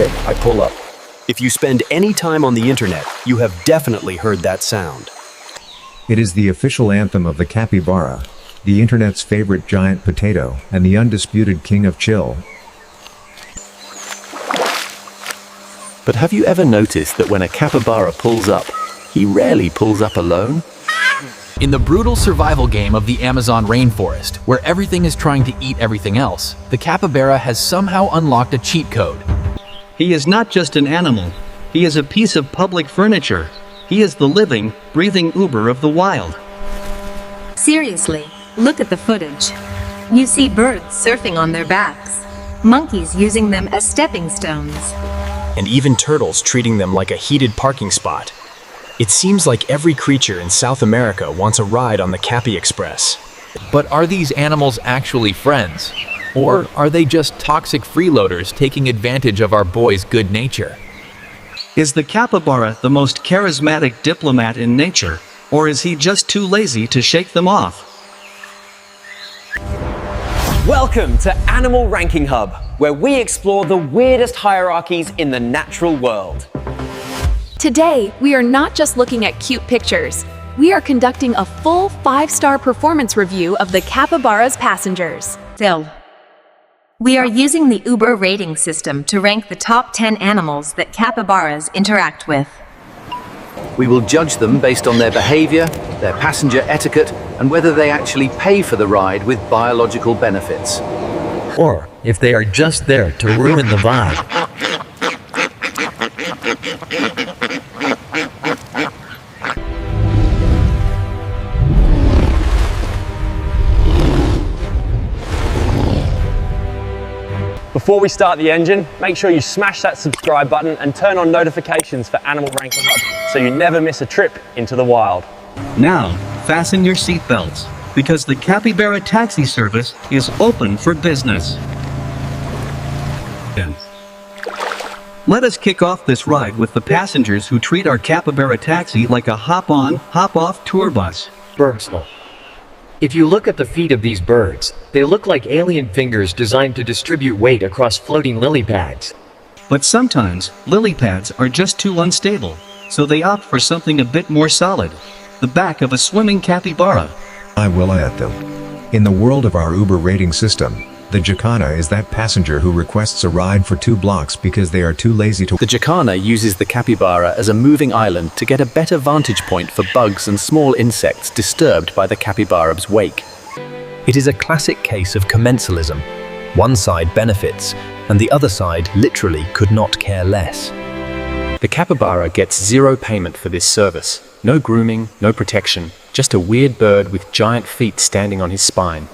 trip, I pull up. If you spend any time on the internet, you have definitely heard that sound. It is the official anthem of the capybara, the internet's favorite giant potato, and the undisputed king of chill. But have you ever noticed that when a capybara pulls up, he rarely pulls up alone? In the brutal survival game of the Amazon rainforest, where everything is trying to eat everything else, the capybara has somehow unlocked a cheat code. He is not just an animal, he is a piece of public furniture. He is the living, breathing Uber of the wild. Seriously, look at the footage. You see birds surfing on their backs, monkeys using them as stepping stones, And even turtles treating them like a heated parking spot. It seems like every creature in South America wants a ride on the Cappy Express. But are these animals actually friends? Or are they just toxic freeloaders taking advantage of our boy's good nature? Is the capybara the most charismatic diplomat in nature, or is he just too lazy to shake them off? Welcome to Animal Ranking Hub, where we explore the weirdest hierarchies in the natural world. Today, we are not just looking at cute pictures. We are conducting a full 5-star performance review of the capybara's passengers. We are using the Uber rating system to rank the top 10 animals that capybaras interact with. We will judge them based on their behavior, their passenger etiquette, and whether they actually pay for the ride with biological benefits. Or if they are just there to ruin the vibe. Before we start the engine, make sure you smash that subscribe button and turn on notifications for Animal Ranking Hub so you never miss a trip into the wild. Now, fasten your seatbelts, because the Capybara taxi service is open for business. Let us kick off this ride with the passengers who treat our Capybara taxi like a hop-on, hop-off tour bus. Personal. If you look at the feet of these birds, they look like alien fingers designed to distribute weight across floating lily pads. But sometimes, lily pads are just too unstable, so they opt for something a bit more solid. The back of a swimming capybara. I will add though. In the world of our Uber rating system, the Jacana is that passenger who requests a ride for 2 blocks because they are too lazy to. The Jacana uses the capybara as a moving island to get a better vantage point for bugs and small insects disturbed by the capybara's wake. It is a classic case of commensalism. One side benefits, and the other side literally could not care less. The capybara gets zero payment for this service. No grooming, no protection, just a weird bird with giant feet standing on his spine.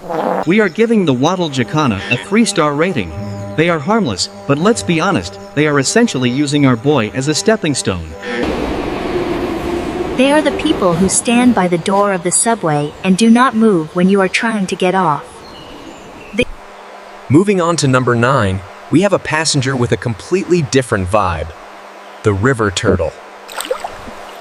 We are giving the Wattle Jacana a 3-star rating. They are harmless, but let's be honest, they are essentially using our boy as a stepping stone. They are the people who stand by the door of the subway and do not move when you are trying to get off. Moving on to number 9, we have a passenger with a completely different vibe. The river turtle.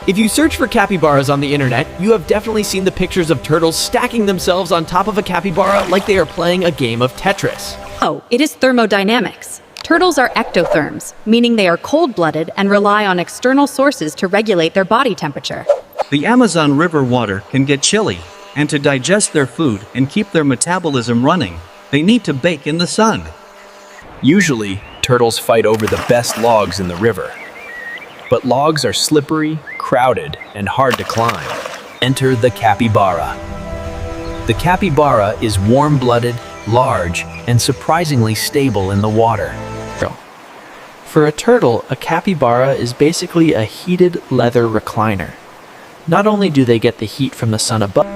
If you search for capybaras on the internet, you have definitely seen the pictures of turtles stacking themselves on top of a capybara like they are playing a game of Tetris. Oh, it is thermodynamics. Turtles are ectotherms, meaning they are cold-blooded and rely on external sources to regulate their body temperature. The Amazon River water can get chilly, and to digest their food and keep their metabolism running, they need to bake in the sun. Usually, turtles fight over the best logs in the river. But logs are slippery, crowded, and hard to climb. Enter the capybara. The capybara is warm-blooded, large, and surprisingly stable in the water. For a turtle, a capybara is basically a heated leather recliner. Not only do they get the heat from the sun above.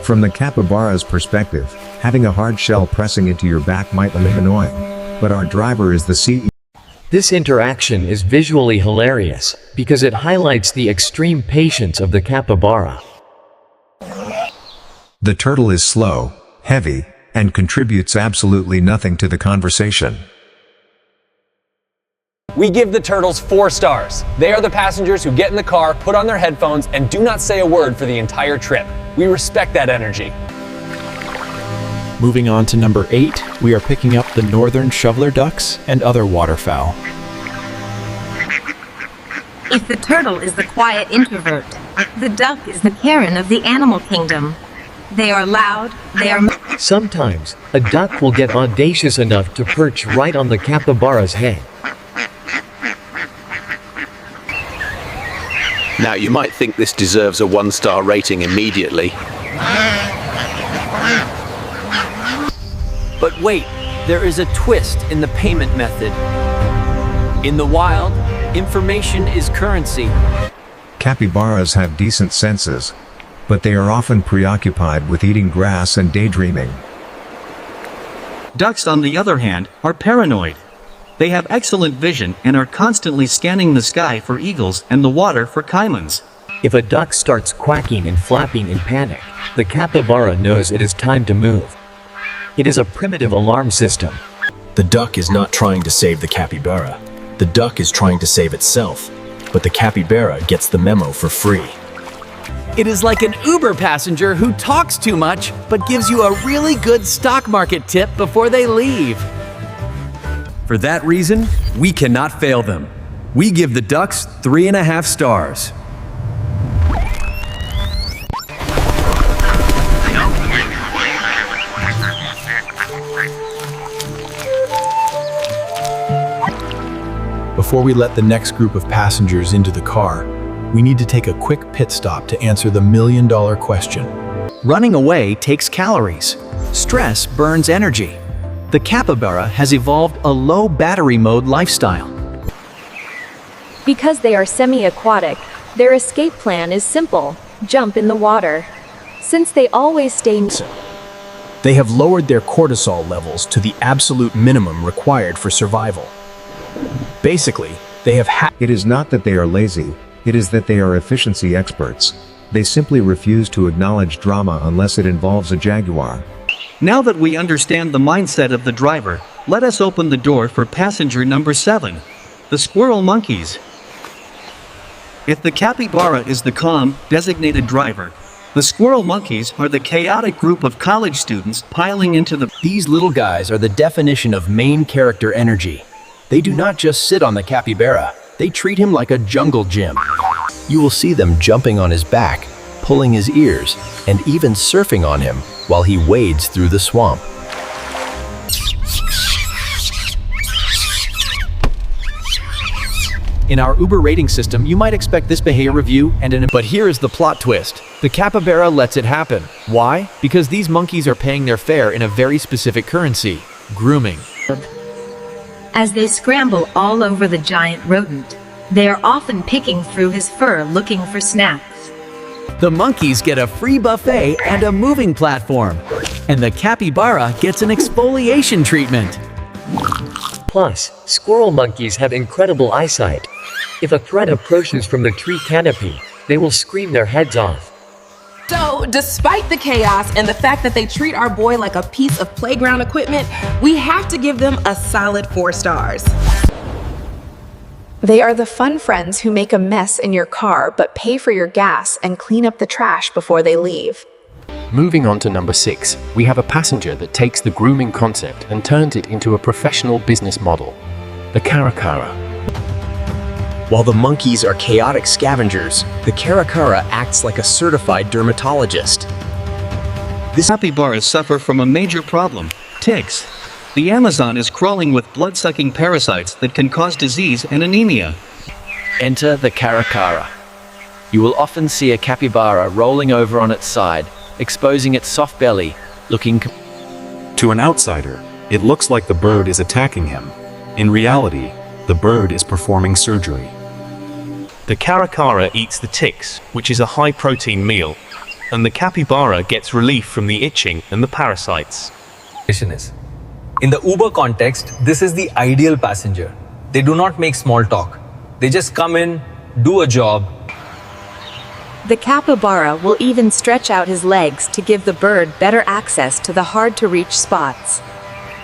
From the capybara's perspective, having a hard shell pressing into your back might look annoying. But our driver is the CEO. This interaction is visually hilarious because it highlights the extreme patience of the capybara. The turtle is slow, heavy, and contributes absolutely nothing to the conversation. We give the turtles 4 stars. They are the passengers who get in the car, put on their headphones, and do not say a word for the entire trip. We respect that energy. Moving on to number 8, we are picking up the northern shoveler ducks and other waterfowl. If the turtle is the quiet introvert, the duck is the Karen of the animal kingdom. They are loud, they are... Sometimes, a duck will get audacious enough to perch right on the capybara's head. Now, you might think this deserves a 1-star rating immediately. But wait, there is a twist in the payment method. In the wild, information is currency. Capybaras have decent senses, but they are often preoccupied with eating grass and daydreaming. Ducks, on the other hand, are paranoid. They have excellent vision and are constantly scanning the sky for eagles and the water for caimans. If a duck starts quacking and flapping in panic, the capybara knows it is time to move. It is a primitive alarm system. The duck is not trying to save the capybara. The duck is trying to save itself, but the capybara gets the memo for free. It is like an Uber passenger who talks too much, but gives you a really good stock market tip before they leave. For that reason, we cannot fail them. We give the ducks 3.5 stars. Before we let the next group of passengers into the car, we need to take a quick pit stop to answer the million-dollar question. Running away takes calories. Stress burns energy. The capybara has evolved a low battery mode lifestyle. Because they are semi-aquatic, their escape plan is simple: jump in the water. Since they always stay... They have lowered their cortisol levels to the absolute minimum required for survival. Basically, they have It is not that they are lazy, it is that they are efficiency experts. They simply refuse to acknowledge drama unless it involves a jaguar. Now that we understand the mindset of the driver, let us open the door for passenger number 7, the squirrel monkeys. If the capybara is the calm, designated driver, the squirrel monkeys are the chaotic group of college students piling into the... These little guys are the definition of main character energy. They do not just sit on the capybara, they treat him like a jungle gym. You will see them jumping on his back, pulling his ears, and even surfing on him while he wades through the swamp. In our Uber rating system, you might expect this behavior review but here is the plot twist. The capybara lets it happen. Why? Because these monkeys are paying their fare in a very specific currency: grooming. As they scramble all over the giant rodent, they are often picking through his fur looking for snacks. The monkeys get a free buffet and a moving platform, and the capybara gets an exfoliation treatment. Plus, squirrel monkeys have incredible eyesight. If a threat approaches from the tree canopy, they will scream their heads off. So, despite the chaos and the fact that they treat our boy like a piece of playground equipment, we have to give them a solid 4 stars. They are the fun friends who make a mess in your car but pay for your gas and clean up the trash before they leave. Moving on to number 6, we have a passenger that takes the grooming concept and turns it into a professional business model: the Caracara. While the monkeys are chaotic scavengers, the Caracara acts like a certified dermatologist. These capybaras suffer from a major problem: ticks. The Amazon is crawling with blood-sucking parasites that can cause disease and anemia. Enter the Caracara. You will often see a capybara rolling over on its side, exposing its soft belly, looking... To an outsider, it looks like the bird is attacking him. In reality, the bird is performing surgery. The Caracara eats the ticks, which is a high-protein meal, and the capybara gets relief from the itching and the parasites. In the Uber context, this is the ideal passenger. They do not make small talk. They just come in, do a job. The capybara will even stretch out his legs to give the bird better access to the hard-to-reach spots.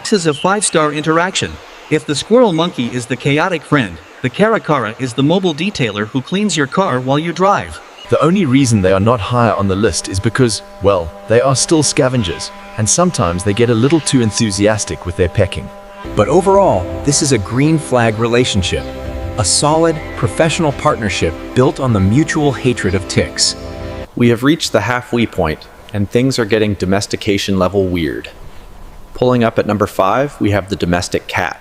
This is a 5-star interaction. If the squirrel monkey is the chaotic friend, the Caracara is the mobile detailer who cleans your car while you drive. The only reason they are not higher on the list is because, well, they are still scavengers, and sometimes they get a little too enthusiastic with their pecking. But overall, this is a green flag relationship, a solid, professional partnership built on the mutual hatred of ticks. We have reached the halfway point, and things are getting domestication level weird. Pulling up at number 5, we have the domestic cat.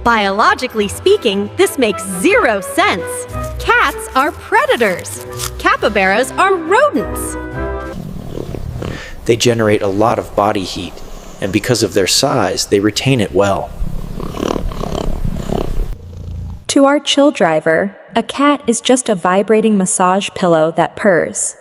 Biologically speaking, this makes zero sense. Cats are predators. Capybaras are rodents. They generate a lot of body heat, and because of their size, they retain it well. To our chill driver, a cat is just a vibrating massage pillow that purrs.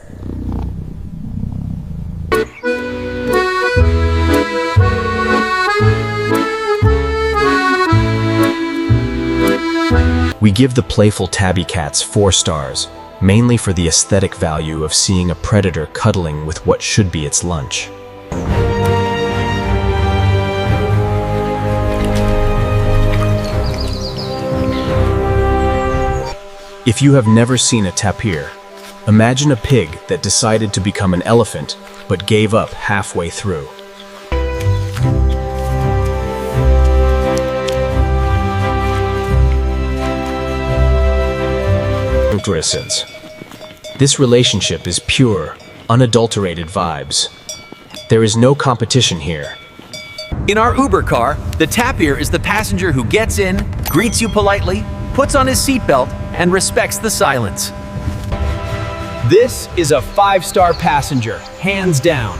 We give the playful tabby cats 4 stars, mainly for the aesthetic value of seeing a predator cuddling with what should be its lunch. If you have never seen a tapir, imagine a pig that decided to become an elephant, but gave up halfway through. This relationship is pure, unadulterated vibes. There is no competition here. In our Uber car, the tapir is the passenger who gets in, greets you politely, puts on his seatbelt, and respects the silence. This is a 5-star passenger, hands down.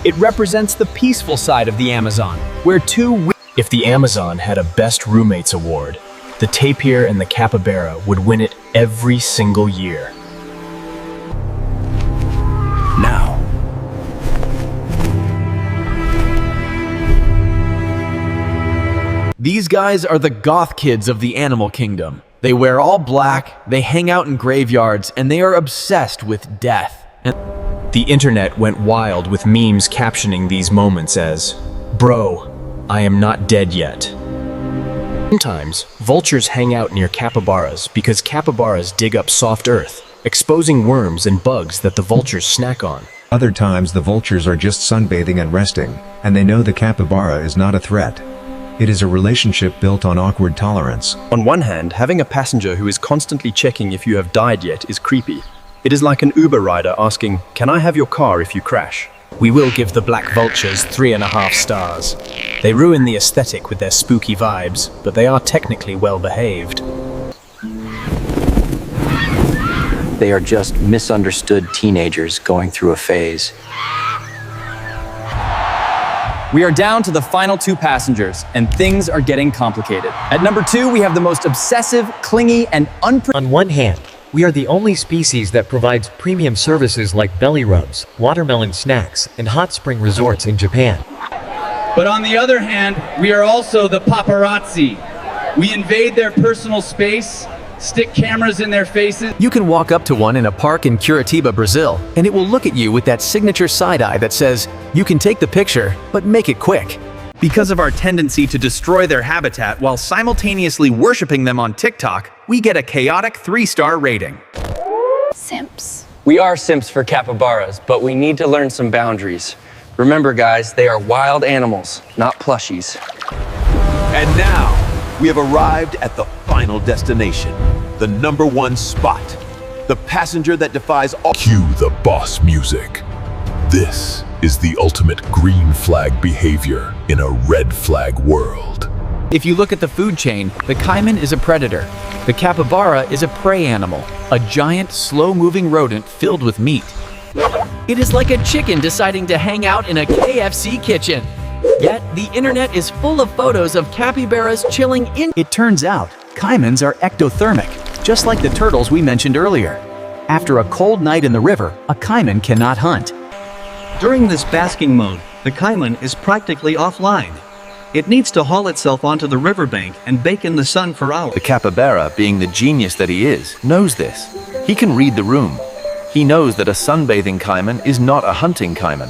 It represents the peaceful side of the Amazon, where If the Amazon had a Best Roommates award, the tapir and the capybara would win it every single year. Now, These guys are the goth kids of the animal kingdom. They wear all black, they hang out in graveyards, and they are obsessed with death. The internet went wild with memes captioning these moments as, "Bro, I am not dead yet." Sometimes, vultures hang out near capybaras because capybaras dig up soft earth, exposing worms and bugs that the vultures snack on. Other times the vultures are just sunbathing and resting, and they know the capybara is not a threat. It is a relationship built on awkward tolerance. On one hand, having a passenger who is constantly checking if you have died yet is creepy. It is like an Uber rider asking, "Can I have your car if you crash?" We will give the black vultures 3.5 stars. They ruin the aesthetic with their spooky vibes, but they are technically well behaved. they are just misunderstood teenagers going through a phase. We are down to the final 2 passengers, and things are getting complicated. At number 2, we have the most obsessive, clingy, and On one hand, we are the only species that provides premium services like belly rubs, watermelon snacks, and hot spring resorts in Japan. But on the other hand, we are also the paparazzi. We invade their personal space, stick cameras in their faces. You can walk up to one in a park in Curitiba, Brazil, and it will look at you with that signature side eye that says, you can take the picture, but make it quick. Because of our tendency to destroy their habitat while simultaneously worshiping them on TikTok, we get a chaotic 3-star rating. Simps. We are simps for capybaras, but we need to learn some boundaries. Remember, guys, they are wild animals, not plushies. And now, we have arrived at the final destination, the #1 spot, the passenger that defies all. Cue the boss music. This is the ultimate green flag behavior in a red flag world. If you look at the food chain, the caiman is a predator. The capybara is a prey animal, a giant, slow-moving rodent filled with meat. It is like a chicken deciding to hang out in a KFC kitchen. Yet, the internet is full of photos of capybaras chilling in. It turns out, caimans are ectothermic, just like the turtles we mentioned earlier. After a cold night in the river, a caiman cannot hunt. During this basking mode, the caiman is practically offline. It needs to haul itself onto the riverbank and bake in the sun for hours. The capybara, being the genius that he is, knows this. He can read the room. He knows that a sunbathing caiman is not a hunting caiman.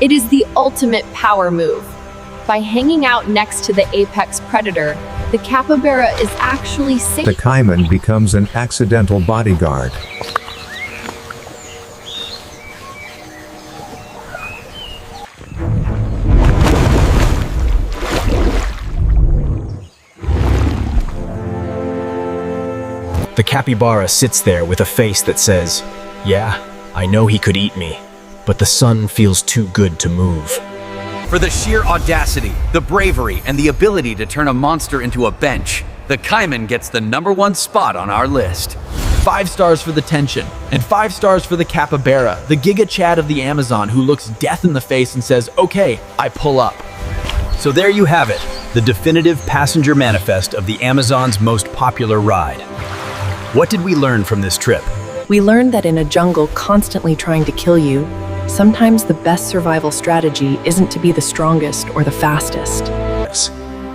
It is the ultimate power move. By hanging out next to the apex predator, the capybara is actually safe. The caiman becomes an accidental bodyguard. The capybara sits there with a face that says, "Yeah, I know he could eat me, but the sun feels too good to move." For the sheer audacity, the bravery, and the ability to turn a monster into a bench, the Caiman gets the #1 spot on our list. 5 stars for the tension, and 5 stars for the capybara, the Giga Chad of the Amazon who looks death in the face and says, "Okay, I pull up." So there you have it, the definitive passenger manifest of the Amazon's most popular ride. What did we learn from this trip? We learned that in a jungle constantly trying to kill you, sometimes the best survival strategy isn't to be the strongest or the fastest.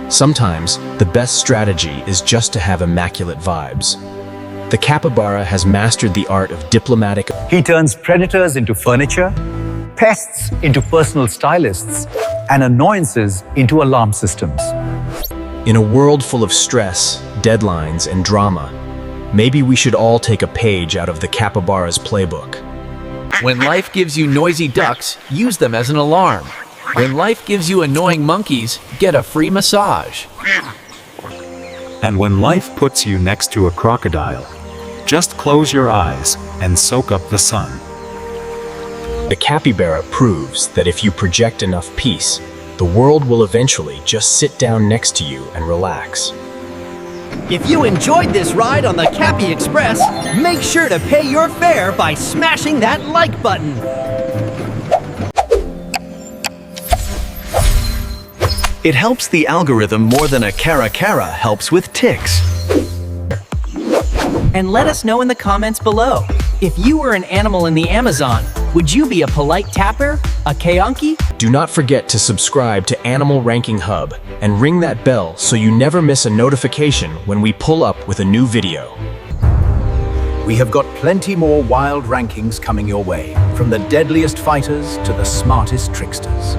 Sometimes the best strategy is just to have immaculate vibes. The capybara has mastered the art of diplomatic. He turns predators into furniture, pests into personal stylists, and annoyances into alarm systems. In a world full of stress, deadlines, and drama, maybe we should all take a page out of the capybara's playbook. When life gives you noisy ducks, use them as an alarm. When life gives you annoying monkeys, get a free massage. And when life puts you next to a crocodile, just close your eyes and soak up the sun. The capybara proves that if you project enough peace, the world will eventually just sit down next to you and relax. If you enjoyed this ride on the Cappy Express, make sure to pay your fare by smashing that like button. It helps the algorithm more than a Caracara helps with ticks. And let us know in the comments below. If you were an animal in the Amazon, would you be a polite tapir, a keonki? Do not forget to subscribe to Animal Ranking Hub and ring that bell so you never miss a notification when we pull up with a new video. We have got plenty more wild rankings coming your way, from the deadliest fighters to the smartest tricksters.